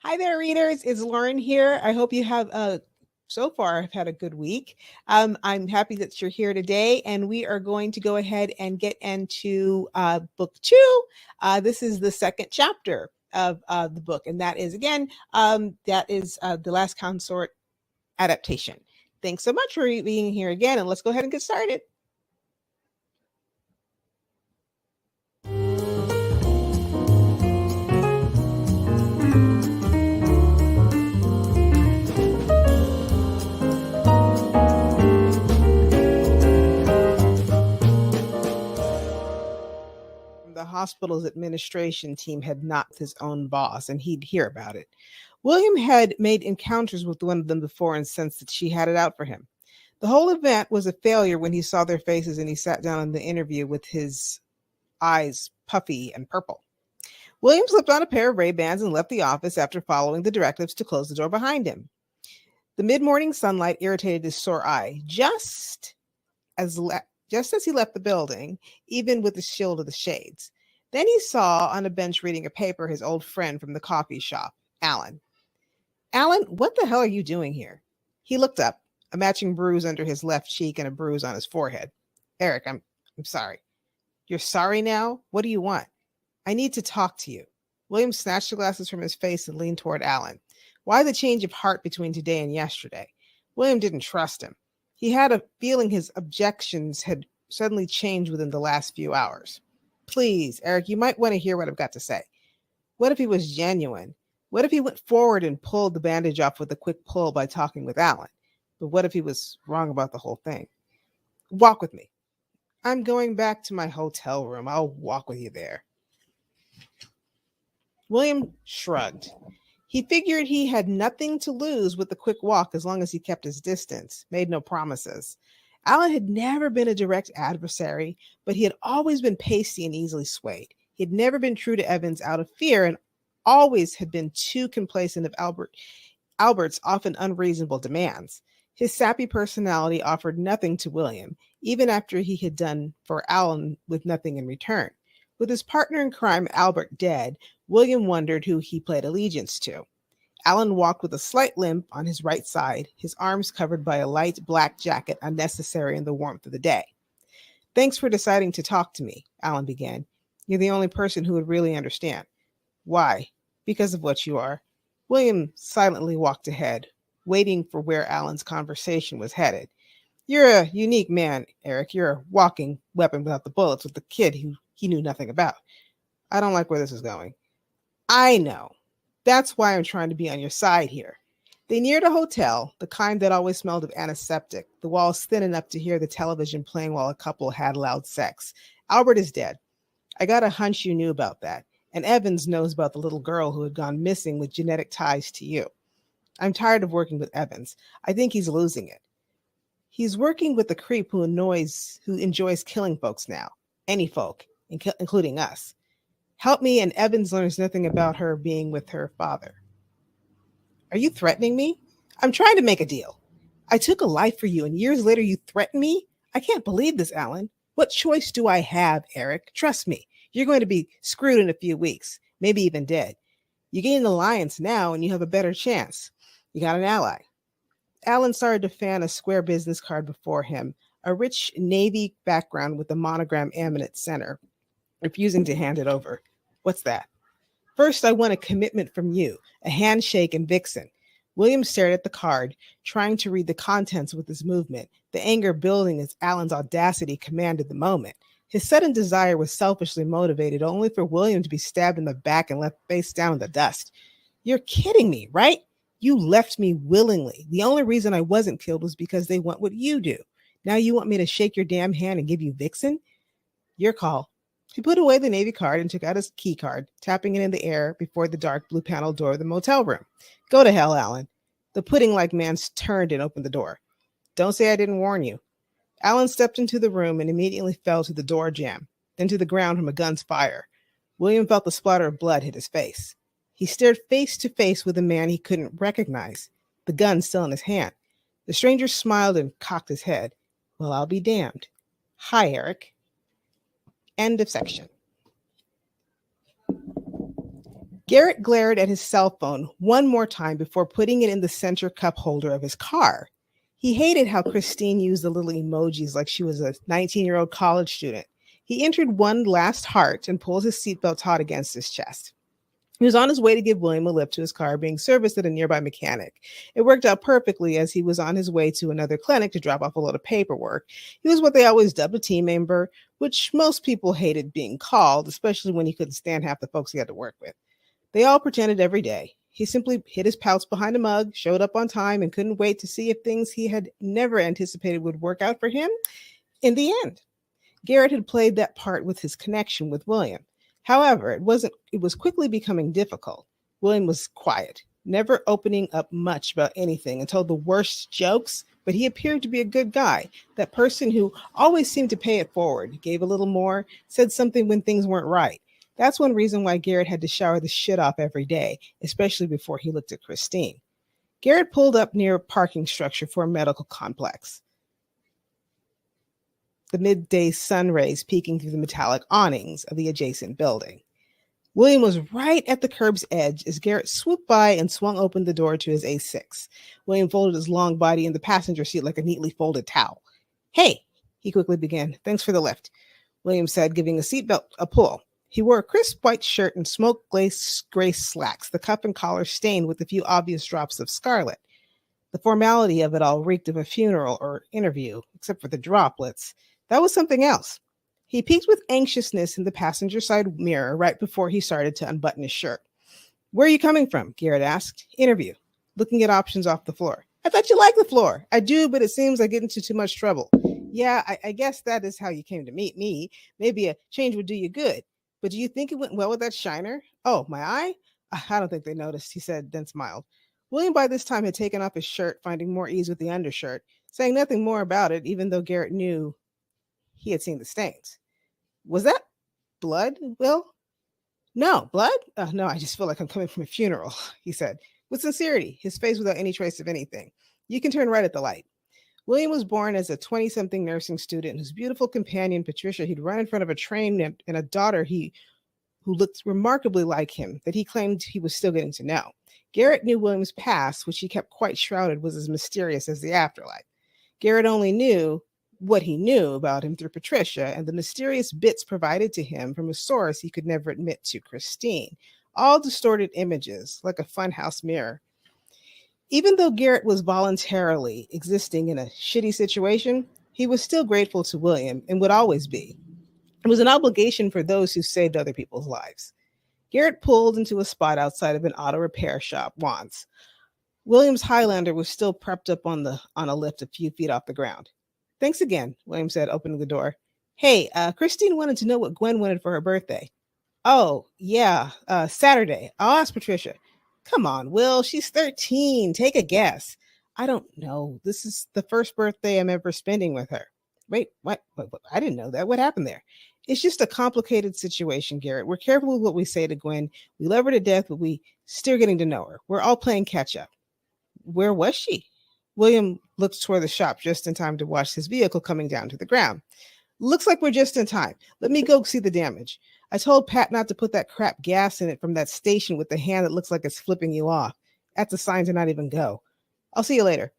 Hi there, readers. It's Lauren here. I hope you have so far have had a good week. I'm happy that you're here today, and we are going to go ahead and get into book two. This is the second chapter of the book, and that is again the Last Consort Adaptation. Thanks so much for being here again, and let's go ahead and get started. The hospital's administration team had knocked his own boss, and he'd hear about it. William had made encounters with one of them before and sensed that she had it out for him. The whole event was a failure when he saw their faces and he sat down in the interview with his eyes puffy and purple. William slipped on a pair of Ray-Bans and left the office after following the directives to close the door behind him. The mid-morning sunlight irritated his sore eye as he left the building, even with the shield of the shades. Then he saw on a bench reading a paper his old friend from the coffee shop, Alan. Alan, what the hell are you doing here? He looked up, a matching bruise under his left cheek and a bruise on his forehead. Eric, I'm sorry. You're sorry now? What do you want? I need to talk to you. William snatched the glasses from his face and leaned toward Alan. Why the change of heart between today and yesterday? William didn't trust him. He had a feeling his objections had suddenly changed within the last few hours. Please, Eric, you might want to hear what I've got to say. What if he was genuine? What if he went forward and pulled the bandage off with a quick pull by talking with Alan? But what if he was wrong about the whole thing? Walk with me. I'm going back to my hotel room. I'll walk with you there. William shrugged. He figured he had nothing to lose with the quick walk as long as he kept his distance, made no promises. Alan had never been a direct adversary, but he had always been pasty and easily swayed. He had never been true to Evans out of fear and always had been too complacent of Albert's often unreasonable demands. His sappy personality offered nothing to William, even after he had done for Alan with nothing in return. With his partner in crime, Albert, dead, William wondered who he played allegiance to. Alan walked with a slight limp on his right side, his arms covered by a light black jacket unnecessary in the warmth of the day. Thanks for deciding to talk to me, Alan began. You're the only person who would really understand. Why? Because of what you are. William silently walked ahead, waiting for where Alan's conversation was headed. You're a unique man, Eric. You're a walking weapon without the bullets with a kid who he knew nothing about. I don't like where this is going. I know. That's why I'm trying to be on your side here. They neared a hotel, the kind that always smelled of antiseptic, the walls thin enough to hear the television playing while a couple had loud sex. Albert is dead. I got a hunch you knew about that. And Evans knows about the little girl who had gone missing with genetic ties to you. I'm tired of working with Evans. I think he's losing it. He's working with the creep who enjoys killing folks now. Any folk, including us. Help me and Evans learns nothing about her being with her father. Are you threatening me? I'm trying to make a deal. I took a life for you and years later you threaten me? I can't believe this, Alan. What choice do I have, Eric? Trust me. You're going to be screwed in a few weeks, maybe even dead. You gain an alliance now and you have a better chance. You got an ally. Alan started to fan a square business card before him, a rich navy background with a monogram M in its center, refusing to hand it over. What's that? First, I want a commitment from you, a handshake and vixen. William stared at the card, trying to read the contents with his movement, the anger building as Alan's audacity commanded the moment. His sudden desire was selfishly motivated only for William to be stabbed in the back and left face down in the dust. You're kidding me, right? You left me willingly. The only reason I wasn't killed was because they want what you do. Now you want me to shake your damn hand and give you vixen? Your call. He put away the Navy card and took out his key card, tapping it in the air before the dark blue panel door of the motel room. Go to hell, Alan. The pudding-like man turned and opened the door. Don't say I didn't warn you. Alan stepped into the room and immediately fell to the door jamb, then to the ground from a gun's fire. William felt the splatter of blood hit his face. He stared face to face with a man he couldn't recognize, the gun still in his hand. The stranger smiled and cocked his head. Well, I'll be damned. Hi, Eric. End of section. Garrett glared at his cell phone one more time before putting it in the center cup holder of his car. He hated how Christine used the little emojis like she was a 19-year-old college student. He entered one last heart and pulled his seatbelt taut against his chest. He was on his way to give William a lift to his car being serviced at a nearby mechanic. It worked out perfectly as he was on his way to another clinic to drop off a load of paperwork. He was what they always dubbed a team member, which most people hated being called, especially when he couldn't stand half the folks he had to work with. They all pretended every day. He simply hid his pouch behind a mug, showed up on time, and couldn't wait to see if things he had never anticipated would work out for him in the end. Garrett had played that part with his connection with William. However, it was quickly becoming difficult. William was quiet, never opening up much about anything and told the worst jokes, but he appeared to be a good guy, that person who always seemed to pay it forward, gave a little more, said something when things weren't right. That's one reason why Garrett had to shower the shit off every day, especially before he looked at Christine. Garrett pulled up near a parking structure for a medical complex, the midday sun rays peeking through the metallic awnings of the adjacent building. William was right at the curb's edge as Garrett swooped by and swung open the door to his A6. William folded his long body in the passenger seat like a neatly folded towel. "Hey," he quickly began. "Thanks for the lift," William said, giving the seatbelt a pull. He wore a crisp white shirt and smoke-glazed gray slacks, the cuff and collar stained with a few obvious drops of scarlet. The formality of it all reeked of a funeral or interview, except for the droplets. That was something else. He peeked with anxiousness in the passenger side mirror right before he started to unbutton his shirt. "Where are you coming from?" Garrett asked. "Interview." Looking at options off the floor. "I thought you liked the floor." "I do, but it seems I get into too much trouble." "Yeah, I guess that is how you came to meet me. Maybe a change would do you good. But do you think it went well with that shiner?" "Oh, my eye? I don't think they noticed," he said, then smiled. William by this time had taken off his shirt, finding more ease with the undershirt, saying nothing more about it, even though Garrett knew he had seen the stains. "Was that blood, Will?" "No, blood? No, I just feel like I'm coming from a funeral," he said, with sincerity, his face without any trace of anything. "You can turn right at the light." William was born as a 20-something nursing student whose beautiful companion, Patricia, he'd run in front of a train and a daughter who looked remarkably like him that he claimed he was still getting to know. Garrett knew William's past, which he kept quite shrouded, was as mysterious as the afterlife. Garrett only knew what he knew about him through Patricia and the mysterious bits provided to him from a source he could never admit to, Christine. All distorted images, like a funhouse mirror. Even though Garrett was voluntarily existing in a shitty situation, he was still grateful to William and would always be. It was an obligation for those who saved other people's lives. Garrett pulled into a spot outside of an auto repair shop once. William's Highlander was still prepped up on a lift a few feet off the ground. "Thanks again," William said, opening the door. "Hey, Christine wanted to know what Gwen wanted for her birthday." "Oh, yeah, Saturday. I'll ask Patricia." "Come on, Will, she's 13. Take a guess." "I don't know. This is the first birthday I'm ever spending with her." "Wait, what? I didn't know that. What happened there?" "It's just a complicated situation, Garrett. We're careful with what we say to Gwen. We love her to death, but we still getting to know her. We're all playing catch up." "Where was she?" William looked toward the shop just in time to watch his vehicle coming down to the ground. "Looks like we're just in time. Let me go see the damage. I told Pat not to put that crap gas in it from that station with the hand that looks like it's flipping you off. That's a sign to not even go. I'll see you later."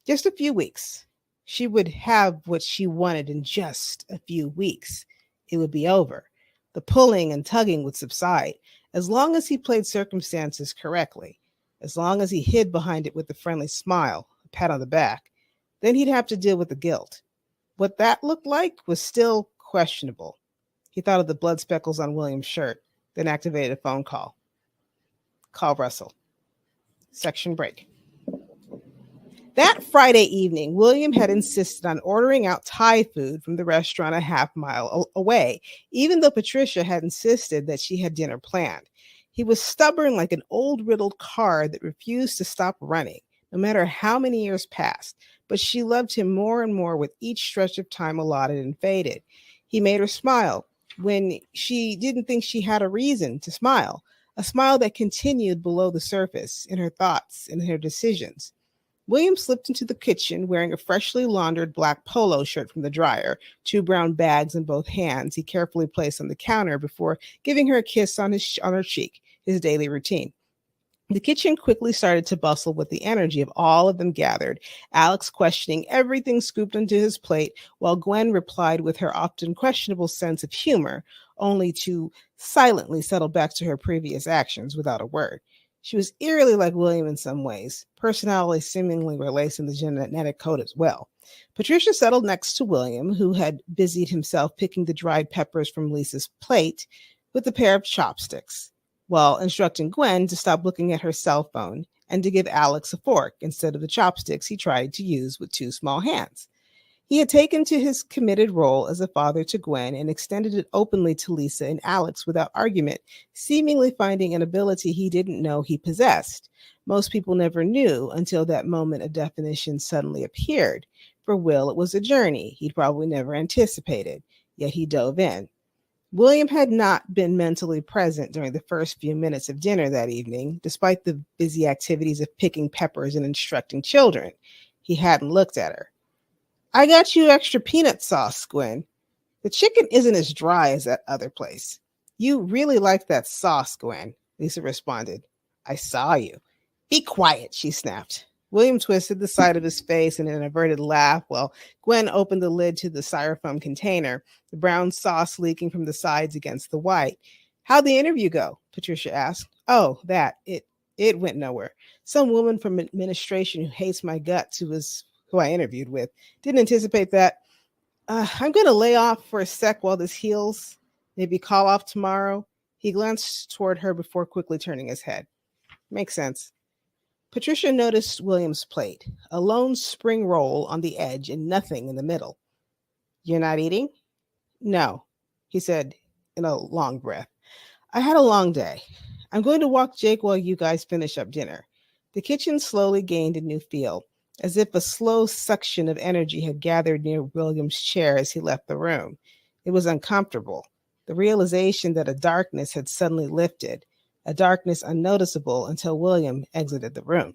Just a few weeks. She would have what she wanted in just a few weeks. It would be over. The pulling and tugging would subside, as long as he played circumstances correctly, as long as he hid behind it with a friendly smile, a pat on the back. Then he'd have to deal with the guilt. What that looked like was still questionable. He thought of the blood speckles on William's shirt, then activated a phone call. Call Russell. Section break. That Friday evening, William had insisted on ordering out Thai food from the restaurant a half-mile away, even though Patricia had insisted that she had dinner planned. He was stubborn like an old riddled car that refused to stop running, no matter how many years passed, but she loved him more and more with each stretch of time allotted and faded. He made her smile when she didn't think she had a reason to smile, a smile that continued below the surface, in her thoughts and her decisions. William slipped into the kitchen wearing a freshly laundered black polo shirt from the dryer, 2 brown bags in both hands he carefully placed on the counter before giving her a kiss on her cheek. his daily routine. The kitchen quickly started to bustle with the energy of all of them gathered, Alex questioning everything scooped onto his plate, while Gwen replied with her often questionable sense of humor, only to silently settle back to her previous actions without a word. She was eerily like William in some ways, personality seemingly relates in the genetic code as well. Patricia settled next to William, who had busied himself picking the dried peppers from Lisa's plate with a pair of chopsticks, while instructing Gwen to stop looking at her cell phone and to give Alex a fork instead of the chopsticks he tried to use with two small hands. He had taken to his committed role as a father to Gwen and extended it openly to Lisa and Alex without argument, seemingly finding an ability he didn't know he possessed. Most people never knew until that moment of definition suddenly appeared. For Will, it was a journey he'd probably never anticipated, yet he dove in. William had not been mentally present during the first few minutes of dinner that evening, despite the busy activities of picking peppers and instructing children. He hadn't looked at her. I got you extra peanut sauce, Gwen. The chicken isn't as dry as that other place. You really like that sauce, Gwen, Lisa responded. I saw you. Be quiet, she snapped. William twisted the side of his face in an averted laugh while Gwen opened the lid to the styrofoam container, the brown sauce leaking from the sides against the white. How'd the interview go? Patricia asked. Oh, that. It went nowhere. Some woman from administration who hates my guts, who I interviewed with, didn't anticipate that. I'm going to lay off for a sec while this heals. Maybe call off tomorrow. He glanced toward her before quickly turning his head. Makes sense. Patricia noticed William's plate, a lone spring roll on the edge and nothing in the middle. You're not eating? No, he said in a long breath. I had a long day. I'm going to walk Jake while you guys finish up dinner. The kitchen slowly gained a new feel, as if a slow suction of energy had gathered near William's chair as he left the room. It was uncomfortable. The realization that a darkness had suddenly lifted, a darkness unnoticeable until William exited the room.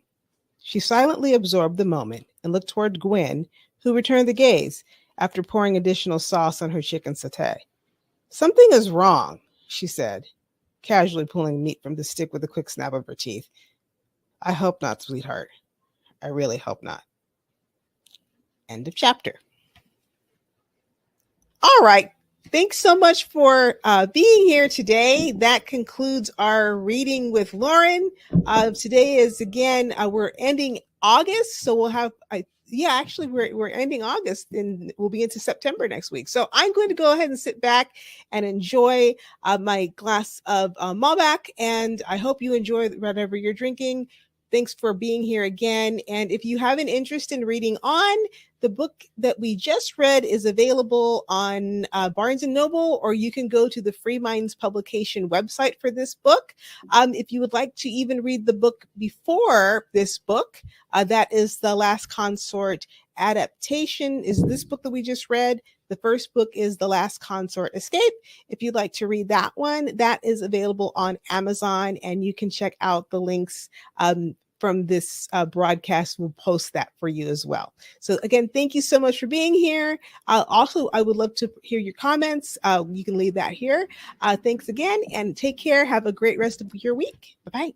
She silently absorbed the moment and looked toward Gwen, who returned the gaze after pouring additional sauce on her chicken satay. Something is wrong, she said, casually pulling meat from the stick with a quick snap of her teeth. I hope not, sweetheart. I really hope not. End of chapter. All right. Thanks so much for being here today. That concludes our reading with Lauren. Today is, again, we're ending August, so we'll have, we're ending August and we'll be into September next week. So I'm going to go ahead and sit back and enjoy my glass of Malbec, and I hope you enjoy whatever you're drinking. Thanks for being here again. And if you have an interest in reading on, the book that we just read is available on Barnes & Noble, or you can go to the Free Minds publication website for this book. If you would like to even read the book before this book, that is the Last Consort Adaptation, is this book that we just read. The first book is The Last Consort Escape. If you'd like to read that one, that is available on Amazon, and you can check out the links from this broadcast. We'll post that for you as well. So again, thank you so much for being here. Also, I would love to hear your comments. You can leave that here. Thanks again, and take care. Have a great rest of your week. Bye-bye.